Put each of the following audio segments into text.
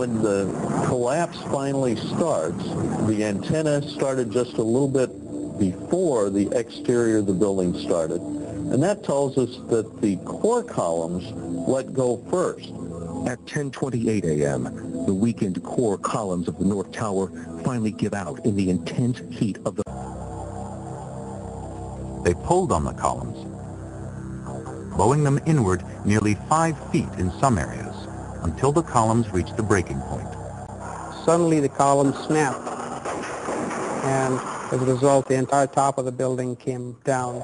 when the collapse finally starts, the antenna started just a little bit before the exterior of the building started. And that tells us that the core columns let go first. At 10:28 a.m., the weakened core columns of the North Tower finally give out in the intense heat of the... They pulled on the columns, blowing them inward nearly 5 feet in some areas, until the columns reached the breaking point. Suddenly the columns snapped, and as a result the entire top of the building came down.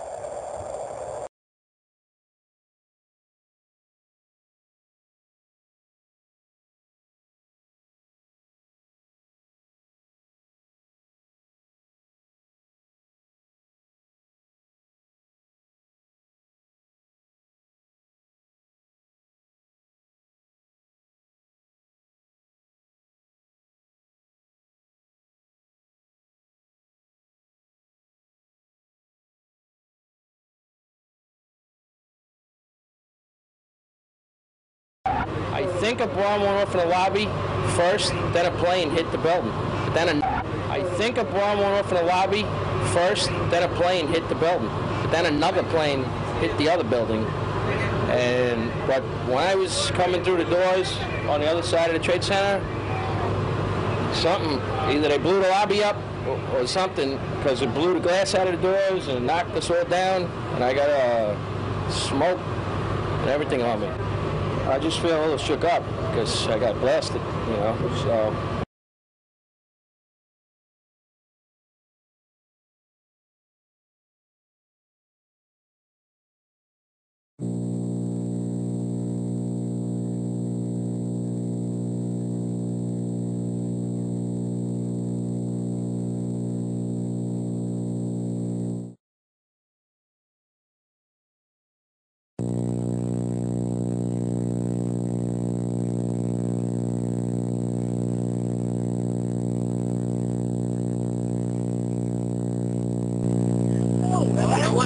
I think a bomb went off in the lobby first, then a plane hit the building. But then I think a bomb went off in the lobby first, then a plane hit the building. But then another plane hit the other building. But when I was coming through the doors on the other side of the Trade Center, something, either they blew the lobby up or something, because it blew the glass out of the doors and knocked us all down, and I got smoke and everything on me. I just feel a little shook up because I got blasted, you know, so.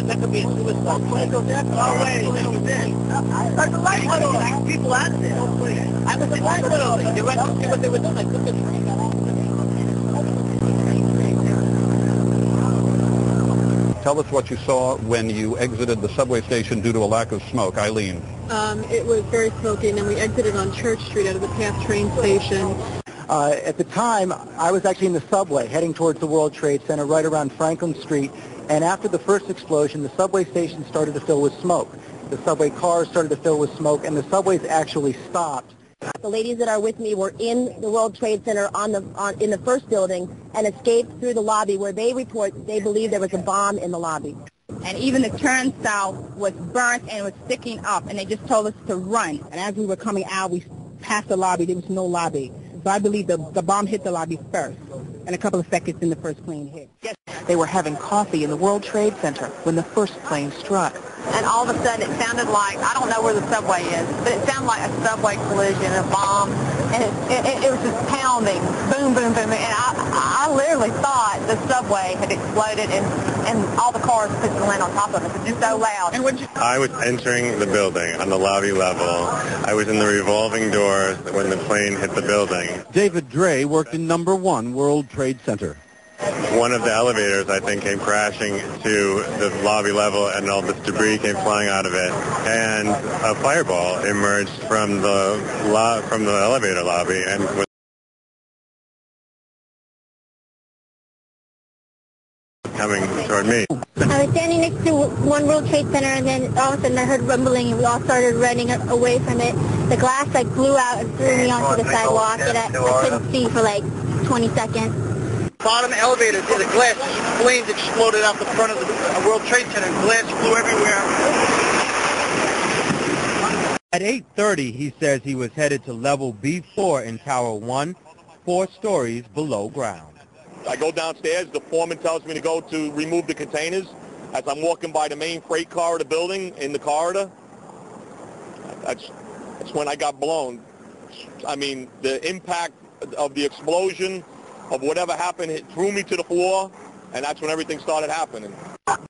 That could be a suicide. No way. There's a light on. People out there. I was a light on. They went to see what they were doing. I took the Tell us what you saw when you exited the subway station due to a lack of smoke. Eileen. It was very smoky, and then we exited on Church Street out of the PATH train station. At the time, I was actually in the subway heading towards the World Trade Center right around Franklin Street. And after the first explosion, the subway station started to fill with smoke. The subway cars started to fill with smoke, and the subways actually stopped. The ladies that are with me were in the World Trade Center in the first building and escaped through the lobby, where they report they believe there was a bomb in the lobby. And even the turnstile was burnt and was sticking up, and they just told us to run. And as we were coming out, we passed the lobby. There was no lobby. So I believe the bomb hit the lobby first, and a couple of seconds in the first plane hit. Yes. They were having coffee in the World Trade Center when the first plane struck. And all of a sudden it sounded like, I don't know where the subway is, but it sounded like a subway collision, a bomb, and it was just pounding, boom, boom, boom, and I literally thought the subway had exploded and all the cars put the land on top of it. It was so loud. I was entering the building on the lobby level. I was in the revolving doors when the plane hit the building. David Dre worked in number 1 World Trade Center. One of the elevators, I think, came crashing to the lobby level, and all this debris came flying out of it. And a fireball emerged from the elevator lobby and was coming toward me. I was standing next to One World Trade Center, and then all of a sudden I heard rumbling, and we all started running away from it. The glass blew out and threw me onto the sidewalk, and I couldn't see for 20 seconds. Bottom elevator, the glass flames exploded out the front of the World Trade Center. Glass flew everywhere. At 8:30, he says he was headed to level B4 in Tower 1, 4 stories below ground. I go downstairs. The foreman tells me to go to remove the containers. As I'm walking by the main freight car of the building, in the corridor, that's when I got blown. I mean, the impact of the explosion, of whatever happened, it threw me to the floor, and that's when everything started happening.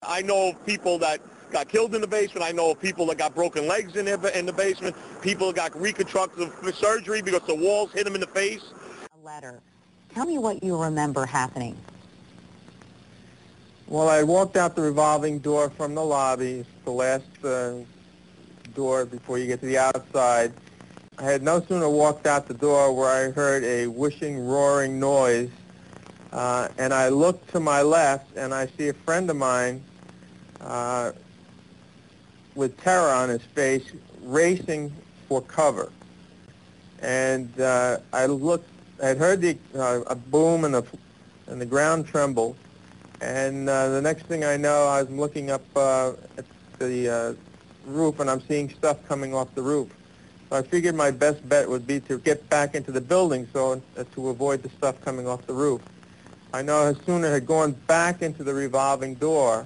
I know people that got killed in the basement. I know of people that got broken legs in the basement. People that got reconstructive surgery because the walls hit them in the face. A letter. Tell me what you remember happening. Well, I walked out the revolving door from the lobby. It's the last door before you get to the outside. I had no sooner walked out the door where I heard a whooshing, roaring noise, and I looked to my left, and I see a friend of mine with terror on his face, racing for cover. And I looked. I had heard a boom and the ground tremble. And the next thing I know, I was looking up at the roof, and I'm seeing stuff coming off the roof. So I figured my best bet would be to get back into the building so to avoid the stuff coming off the roof. I no sooner had gone back into the revolving door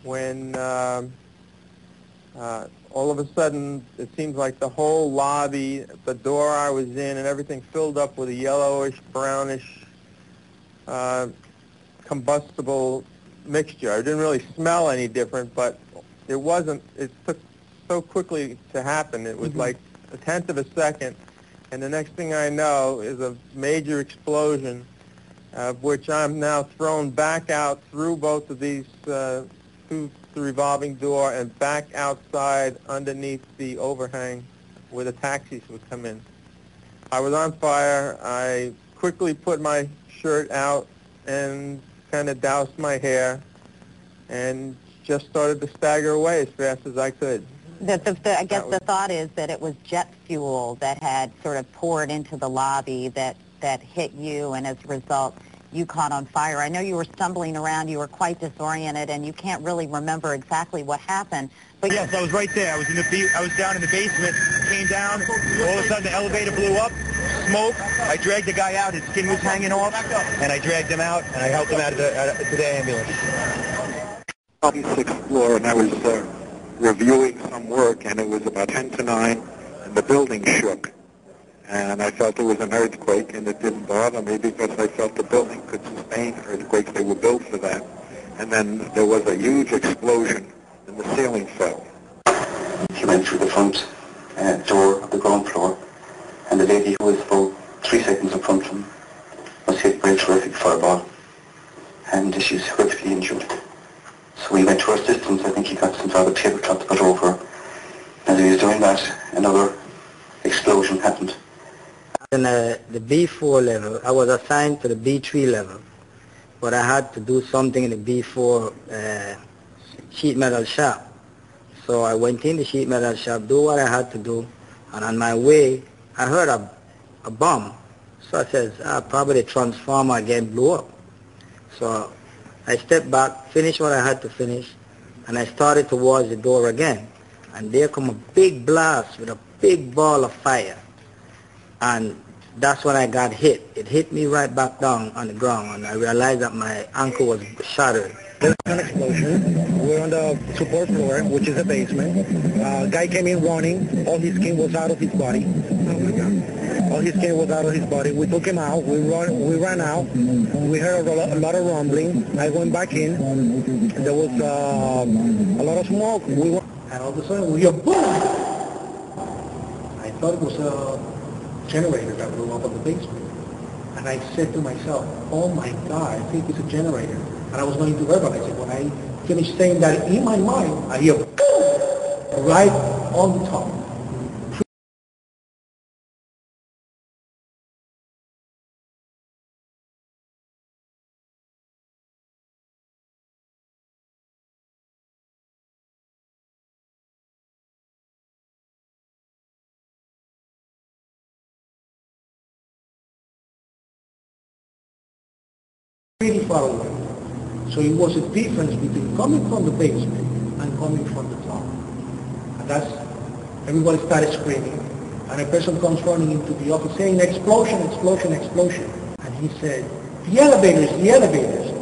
when all of a sudden it seems like the whole lobby, the door I was in, and everything filled up with a yellowish, brownish, combustible mixture. I didn't really smell any different, but it wasn't. It took so quickly to happen. It was like a tenth of a second, and the next thing I know is a major explosion, of which I'm now thrown back out through both of these through the revolving door and back outside underneath the overhang where the taxis would come in. I was on fire. I quickly put my shirt out and kind of doused my hair and just started to stagger away as fast as I could. I guess the thought is that it was jet fuel that had sort of poured into the lobby that hit you, and as a result, you caught on fire. I know you were stumbling around, you were quite disoriented, and you can't really remember exactly what happened. But yes, I was right there. I was down in the basement, came down, all of a sudden the elevator blew up, smoke. I dragged the guy out, his skin was hanging off, and I dragged him out, and I helped him out to the ambulance. 26th floor, and I was reviewing some work, and it was about 10 to 9, and the building shook. And I felt it was an earthquake, and it didn't bother me because I felt the building could sustain earthquakes. They were built for that. And then there was a huge explosion, and the ceiling fell. He went through the front door of the ground floor, and the lady who was about 3 seconds in front of him was hit by a terrific fireball, and she was horrifically injured. So we went to her assistance. I think he got some sort of tablecloth to put over her. As he was doing that, another explosion happened. In the B4 level, I was assigned to the B3 level, but I had to do something in the B4 sheet metal shop. So I went in the sheet metal shop, do what I had to do, and on my way, I heard a bomb. So I said, probably the transformer again blew up. So I stepped back, finished what I had to finish, and I started towards the door again. And there come a big blast with a big ball of fire. And that's when I got hit. It hit me right back down on the ground, and I realized that my ankle was shattered. There was an explosion. We're on the support floor, which is the basement. Guy came in running. All his skin was out of his body. Oh my God. All his skin was out of his body. We took him out. We ran out. We heard a lot of rumbling. I went back in. There was a lot of smoke. And all of a sudden we hear boom! I thought it was a generator that blew up in the basement. And I said to myself, oh my God, I think it's a generator. And I was going to verbalize it. When I finished saying that in my mind, I hear boom! Right on the top. Really far away. So it was a difference between coming from the basement and coming from the top. And that's, everybody started screaming, and a person comes running into the office saying, explosion, explosion, explosion. And he said, the elevators, the elevators.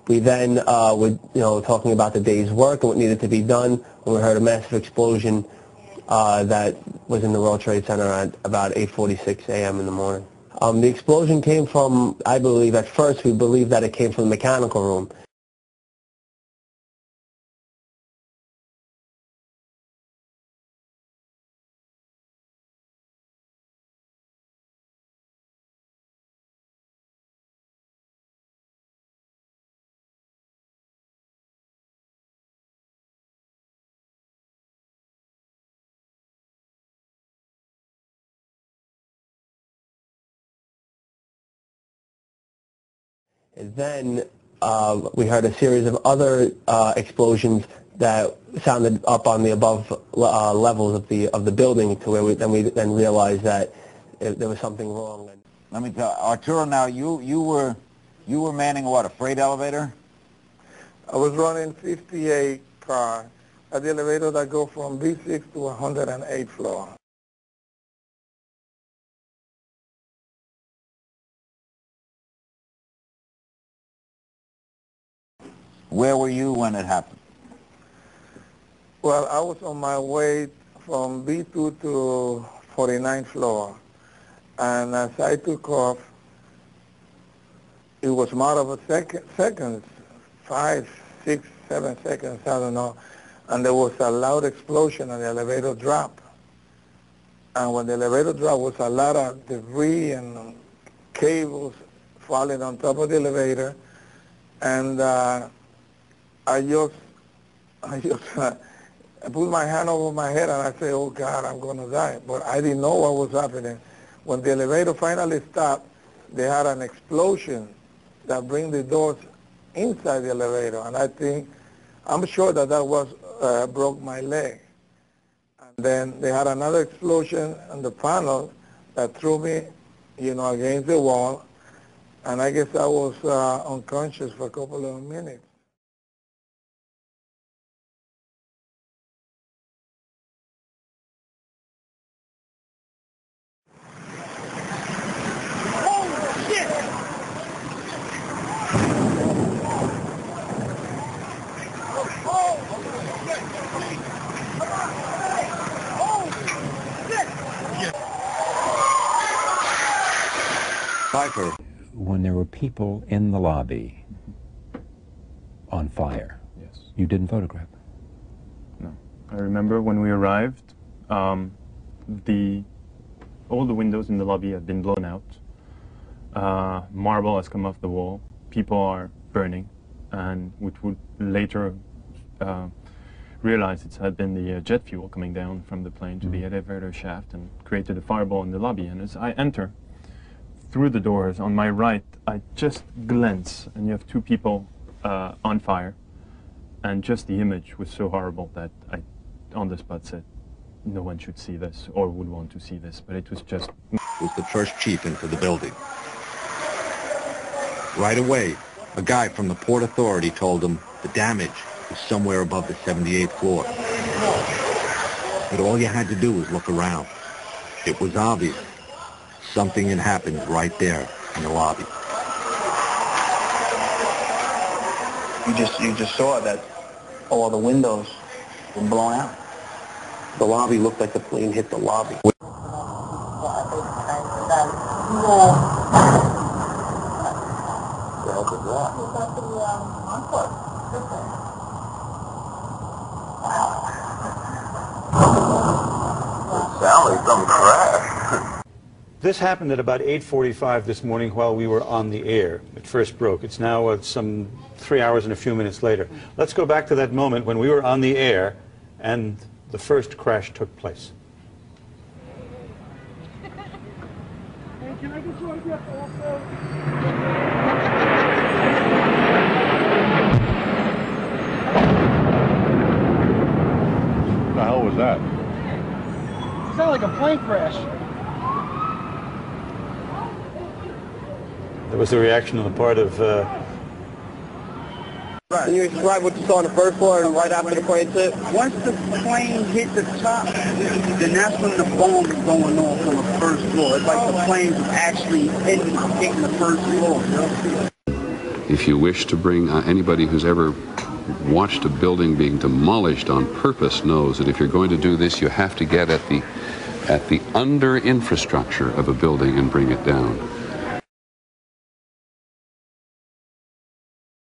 We then were talking about the day's work and what needed to be done when we heard a massive explosion that was in the World Trade Center at about 8:46 a.m. in the morning. The explosion came from, I believe, at first we believed that it came from the mechanical room. And then we heard a series of other explosions that sounded up on the above levels of the building, to where we then realized that there was something wrong. Let me tell Arturo. Now you were manning what, a freight elevator? I was running 58 cars at the elevator that go from B6 to 108th floor. Where were you when it happened? Well, I was on my way from B2 to 49th floor, and as I took off, it was a matter of seconds, 5, 6, 7 seconds, I don't know, and there was a loud explosion and the elevator dropped. And when the elevator dropped, was a lot of debris and cables falling on top of the elevator, and I put my hand over my head and I said, oh God, I'm going to die. But I didn't know what was happening. When the elevator finally stopped, they had an explosion that bring the doors inside the elevator. And I'm sure that was broke my leg. And then they had another explosion on the panel that threw me, against the wall. And I guess I was unconscious for a couple of minutes. When there were people in the lobby on fire, yes, you didn't photograph them? No. I remember when we arrived, all the windows in the lobby had been blown out. Marble has come off the wall. People are burning, and which would later realize it had been the jet fuel coming down from the plane to the elevator shaft and created a fireball in the lobby. And as I enter through the doors, on my right, I just glance, and you have 2 people on fire, and just the image was so horrible that I, on the spot, said, no one should see this, or would want to see this, but it was just... Was the first chief into the building. Right away, a guy from the Port Authority told him the damage was somewhere above the 78th floor. But all you had to do was look around. It was obvious. Something had happened right there in the lobby. You just saw that all the windows were blown out. The lobby looked like the plane hit the lobby. Sound like some crash. This happened at about 8:45 this morning while we were on the air. It first broke. It's now some 3 hours and a few minutes later. Let's go back to that moment when we were on the air and the first crash took place. Hey, can I get you autograph also? What the hell was that? It sounded like a plane crash. There was a reaction on the part of... Can you describe what you saw on the first floor and right after the plane hit? Once the plane hit the top, then that's when the bomb was going off on the first floor. It's like the plane was actually hitting the first floor. If you wish to bring anybody who's ever watched a building being demolished on purpose knows that if you're going to do this, you have to get at the at the under infrastructure of a building and bring it down.